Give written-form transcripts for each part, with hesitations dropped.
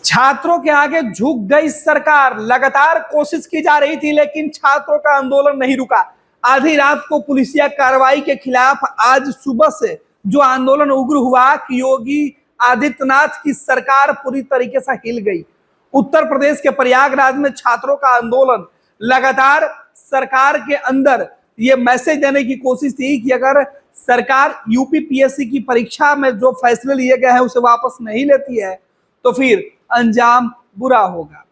छात्रों के आगे झुक गई सरकार। लगातार कोशिश की जा रही थी लेकिन छात्रों का आंदोलन नहीं रुका। आधी रात को पुलिसिया कार्रवाई के खिलाफ आज सुबह से जो आंदोलन उग्र हुआ कि योगी आदित्यनाथ की सरकार पूरी तरीके से हिल गई। उत्तर प्रदेश के प्रयागराज में छात्रों का आंदोलन लगातार सरकार के अंदर ये मैसेज देने की कोशिश थी कि अगर सरकार यूपीपीएससी की परीक्षा में जो फैसले लिए गए हैं उसे वापस नहीं लेती है तो फिर अंजाम बुरा होगा।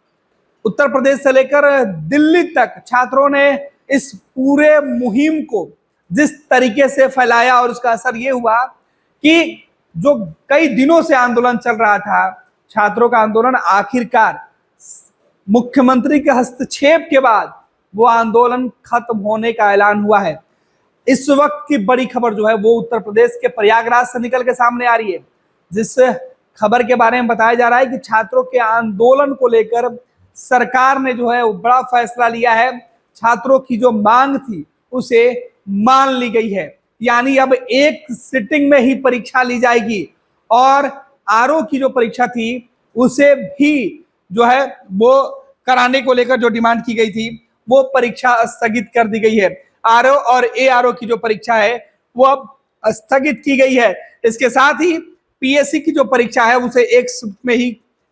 उत्तर प्रदेश से लेकर दिल्ली तक छात्रों ने इस पूरे मुहिम को जिस तरीके से फैलाया और उसका असर ये हुआ कि जो कई दिनों से आंदोलन चल रहा था, छात्रों का आंदोलन आखिरकार मुख्यमंत्री के हस्तक्षेप के बाद वो आंदोलन खत्म होने का ऐलान हुआ है। इस वक्त की बड़ी खबर जो है वो उत्तर प्रदेश के प्रयागराज से निकल के सामने आ रही है, जिस खबर के बारे में बताया जा रहा है कि छात्रों के आंदोलन को लेकर सरकार ने जो है बड़ा फैसला लिया है। छात्रों की जो मांग थी उसे मान ली गई है, यानी अब एक सिटिंग में ही परीक्षा ली जाएगी और आरओ की जो परीक्षा थी उसे भी जो है वो कराने को लेकर जो डिमांड की गई थी वो परीक्षा स्थगित कर दी गई है। आरओ और एआरओ की जो परीक्षा है वो अब स्थगित की गई है। इसके साथ ही पीएससी की जो परीक्षा है उसे एक शिफ्ट में ही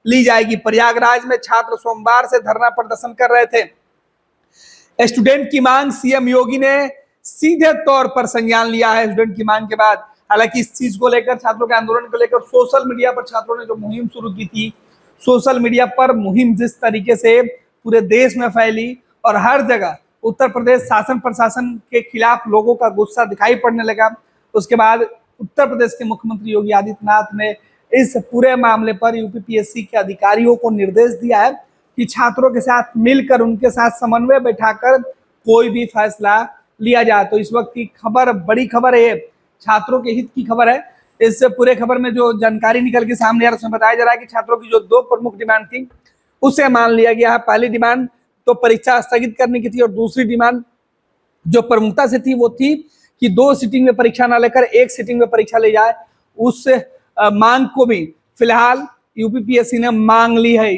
ली जाएगी। प्रयागराज में छात्र सोमवार से धरना प्रदर्शन कर रहे थे। स्टूडेंट की मांग सीएम योगी ने सीधे तौर पर संज्ञान लिया है स्टूडेंट की मांग के बाद। हालांकि इस चीज को लेकर, छात्रों के आंदोलन को लेकर सोशल मीडिया पर छात्रों ने जो मुहिम शुरू की थी, सोशल मीडिया पर मुहिम जिस तरीके से पूरे देश में फैली और हर जगह उत्तर प्रदेश शासन प्रशासन के खिलाफ लोगों का गुस्सा दिखाई पड़ने लगा, उसके बाद उत्तर प्रदेश के मुख्यमंत्री योगी आदित्यनाथ ने इस पूरे मामले पर यूपीपीएससी के अधिकारियों को निर्देश दिया है कि छात्रों के साथ मिलकर उनके साथ समन्वय बैठाकर कोई भी फैसला लिया जाए। तो इस वक्त की खबर बड़ी खबर है, छात्रों के हित की खबर है। इस पूरे खबर में जो जानकारी निकल के सामने आ रहा है उसमें बताया जा रहा है कि छात्रों की जो दो प्रमुख डिमांड थी उसे मान लिया गया है। पहली डिमांड तो परीक्षा स्थगित करने की थी और दूसरी डिमांड जो प्रमुखता से थी वो थी कि 2 सिटिंग में परीक्षा ना लेकर 1 सिटिंग में परीक्षा ले जाए। उस मांग को भी फिलहाल यूपीपीएससी ने मान ली है।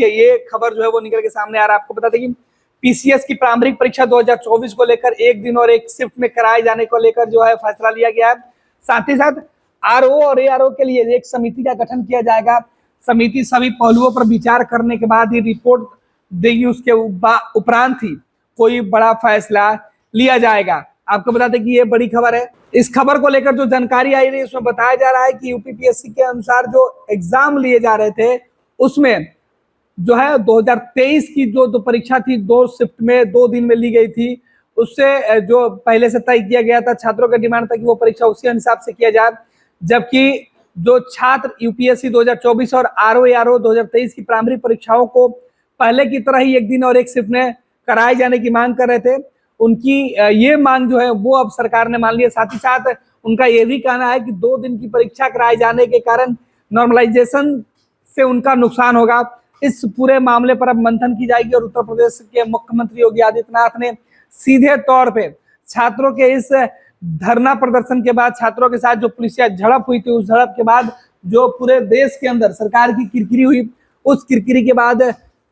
ये खबर जो है वो निकल के सामने आ रहा है। आपको बता दें कि पीसीएस की प्रारंभिक परीक्षा 2024 को लेकर 1 दिन और 1 शिफ्ट में कराए जाने को लेकर जो है फैसला लिया गया है। साथ ही साथ आरओ और एआरओ के लिए एक समिति का गठन किया जाएगा। समिति सभी पहलुओं पर विचार करने के बाद ही रिपोर्ट देगी, उसके उपरांत ही कोई बड़ा फैसला लिया जाएगा। आपको बता दें कि ये बड़ी खबर है। इस खबर को लेकर जो जानकारी आई रही है उसमें बताया जा रहा है कि यूपीपीएससी के अनुसार जो एग्जाम लिए जा रहे थे उसमें जो है 2023 की जो परीक्षा थी 2 शिफ्ट में 2 दिन में ली गई थी, उससे जो पहले से तय किया गया था, छात्रों का डिमांड था कि वो परीक्षा उसी हिसाब से किया जाए। जबकि जो छात्र यूपीएससी 2024 और आरओ 2023 की प्रारंभिक परीक्षाओं को पहले की तरह ही 1 दिन और 1 शिफ्ट में कराए जाने की मांग कर रहे थे, उनकी ये मांग जो है वो अब सरकार ने मान ली है। साथ ही साथ उनका ये भी कहना है कि 2 दिन की परीक्षा कराए जाने के कारण नॉर्मलाइजेशन से उनका नुकसान होगा। इस पूरे मामले पर अब मंथन की जाएगी और उत्तर प्रदेश के मुख्यमंत्री योगी आदित्यनाथ ने सीधे तौर पे छात्रों के इस धरना प्रदर्शन के बाद, छात्रों के साथ जो पुलिसिया झड़प हुई थी उस झड़प के बाद जो पूरे देश के अंदर सरकार की किरकिरी हुई, उस किरकिरी के बाद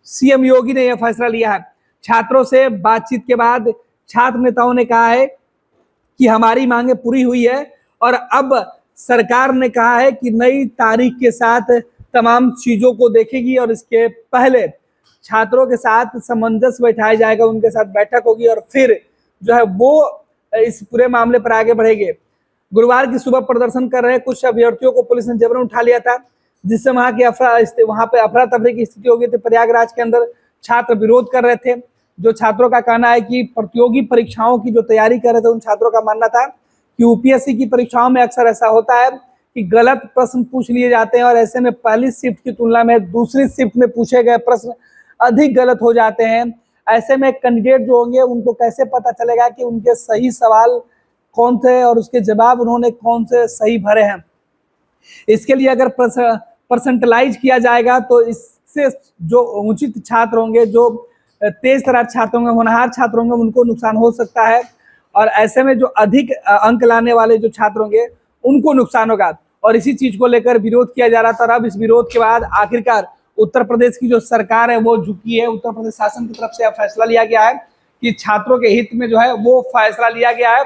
सीएम योगी ने यह फैसला लिया है। छात्रों से बातचीत के बाद छात्र नेताओं ने कहा है कि हमारी मांगे पूरी हुई है और अब सरकार ने कहा है कि नई तारीख के साथ तमाम चीजों को देखेगी और इसके पहले छात्रों के साथ सामंजस्य बैठाया जाएगा, उनके साथ बैठक होगी और फिर जो है वो इस पूरे मामले पर आगे बढ़ेंगे। गुरुवार की सुबह प्रदर्शन कर रहे कुछ अभ्यर्थियों को पुलिस ने जबरन उठा लिया था, जिससे वहां पे अफरा तफरी की स्थिति हो गई थी। प्रयागराज के अंदर छात्र विरोध कर रहे थे। जो छात्रों का कहना है कि प्रतियोगी परीक्षाओं की जो तैयारी कर रहे थे उन छात्रों का मानना था कि यूपीएससी की परीक्षाओं में अक्सर ऐसा होता है कि गलत प्रश्न पूछ लिए जाते हैं और ऐसे में पहली शिफ्ट की तुलना में दूसरी शिफ्ट में पूछे गए प्रश्न अधिक गलत हो जाते हैं। ऐसे में कैंडिडेट जो होंगे उनको कैसे पता चलेगा कि उनके सही सवाल कौन थे और उसके जवाब उन्होंने कौन से सही भरे हैं। इसके लिए अगर परसेंटलाइज किया जाएगा तो इससे जो उचित छात्र होंगे, जो तेज तरार छात्र होंगे, होनहार छात्र होंगे, उनको नुकसान हो सकता है और ऐसे में जो अधिक अंक लाने वाले जो छात्र होंगे उनको नुकसान होगा। और इसी चीज को लेकर विरोध किया जा रहा था और अब इस विरोध के बाद आखिरकार उत्तर प्रदेश की जो सरकार है वो झुकी है। उत्तर प्रदेश शासन की तरफ से यह फैसला लिया गया है कि छात्रों के हित में जो है वो फैसला लिया गया है।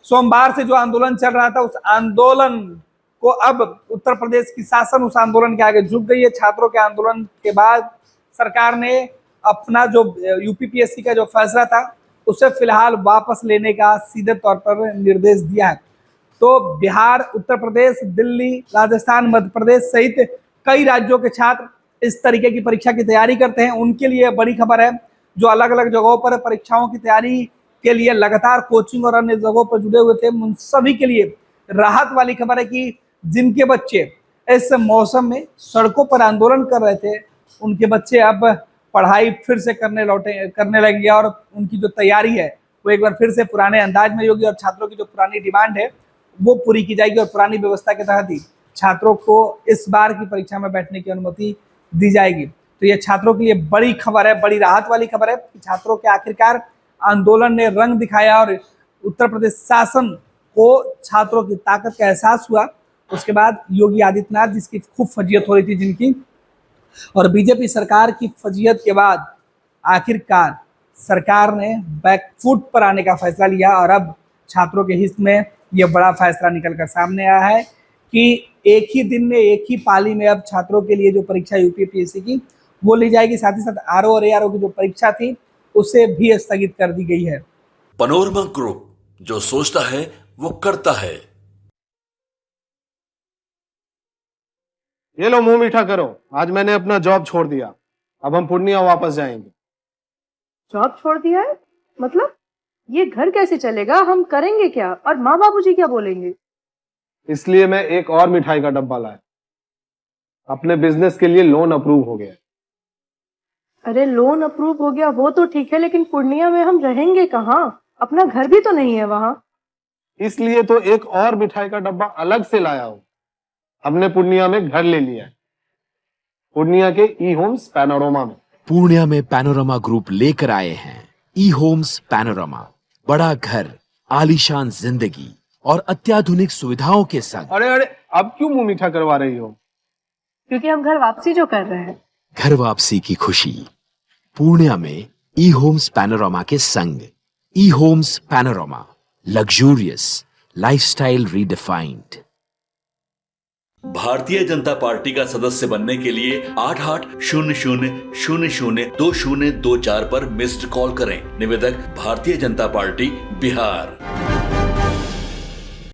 सोमवार से जो आंदोलन चल रहा था उस आंदोलन को अब उत्तर प्रदेश की शासन उस आंदोलन के आगे झुक गई है। छात्रों के आंदोलन के बाद सरकार ने अपना जो यूपीपीएससी का जो फैसला था उसे फिलहाल वापस लेने का सीधे तौर पर निर्देश दिया है। तो बिहार, उत्तर प्रदेश, दिल्ली, राजस्थान, मध्य प्रदेश सहित कई राज्यों के छात्र इस तरीके की परीक्षा की तैयारी करते हैं। उनके लिए बड़ी खबर है। जो अलग अलग जगहों पर परीक्षाओं की तैयारी के लिए लगातार कोचिंग और अन्य जगहों पर जुड़े हुए थे, उन सभी के लिए राहत वाली खबर है कि जिनके बच्चे इस मौसम में सड़कों पर आंदोलन कर रहे थे, उनके बच्चे अब पढ़ाई फिर से करने लगेंगे और उनकी जो तैयारी है वो एक बार फिर से पुराने अंदाज में होगी और छात्रों की जो पुरानी डिमांड है वो पूरी की जाएगी और पुरानी व्यवस्था के तहत ही छात्रों को इस बार की परीक्षा में बैठने की अनुमति दी जाएगी। तो ये छात्रों के लिए बड़ी खबर है, बड़ी राहत वाली खबर है कि छात्रों के आखिरकार आंदोलन ने रंग दिखाया और उत्तर प्रदेश शासन को छात्रों की ताकत का एहसास हुआ। उसके बाद योगी आदित्यनाथ, जिसकी खूब फजीयत हो रही थी जिनकी, और बीजेपी सरकार की फजीयत के बाद आखिरकार सरकार ने बैकफुट पर आने का फैसला लिया और अब छात्रों के हित में यह बड़ा फैसला निकलकर सामने आया है कि एक ही दिन में, एक ही पाली में अब छात्रों के लिए जो परीक्षा यूपीपीएससी की वो ली जाएगी। साथ ही साथ आरओ और एआरओ की जो परीक्षा थी उसे भी स्थगित कर दी गई है। पैनोरमा ग्रुप, जो सोचता है वो करता है। ये लो मुंह मीठा करो, आज मैंने अपना जॉब छोड़ दिया, अब हम पूर्णिया वापस जाएंगे। जॉब छोड़ दिया है? मतलब ये घर कैसे चलेगा? हम करेंगे क्या? और माँ बाबूजी क्या बोलेंगे? इसलिए मैं एक और मिठाई का डब्बा लाया। अपने बिजनेस के लिए लोन अप्रूव हो गया। अरे लोन अप्रूव हो गया वो तो ठीक है, लेकिन पूर्णिया में हम रहेंगे कहाँ? अपना घर भी तो नहीं है वहाँ। इसलिए तो एक और मिठाई का डब्बा अलग से लाया हूँ। हमने पूर्णिया में घर ले लिया है, पूर्णिया के ई होम्स पैनोरमा में। पूर्णिया में पैनोरमा ग्रुप लेकर आए हैं ई होम्स पैनोरमा। बड़ा घर, आलीशान जिंदगी और अत्याधुनिक सुविधाओं के संग। अरे अरे, अब क्यों मुंह मीठा करवा रही हो? क्योंकि हम घर वापसी जो कर रहे हैं। घर वापसी की खुशी पूर्णिया में ई होम्स पैनोरमा के संग। E homes panorama, luxurious lifestyle redefined. Bharatiya Janata party का सदस्य बनने के लिए 8800002024 पर मिस्ड कॉल करें। निवेदक, भारतीय जनता पार्टी, बिहार।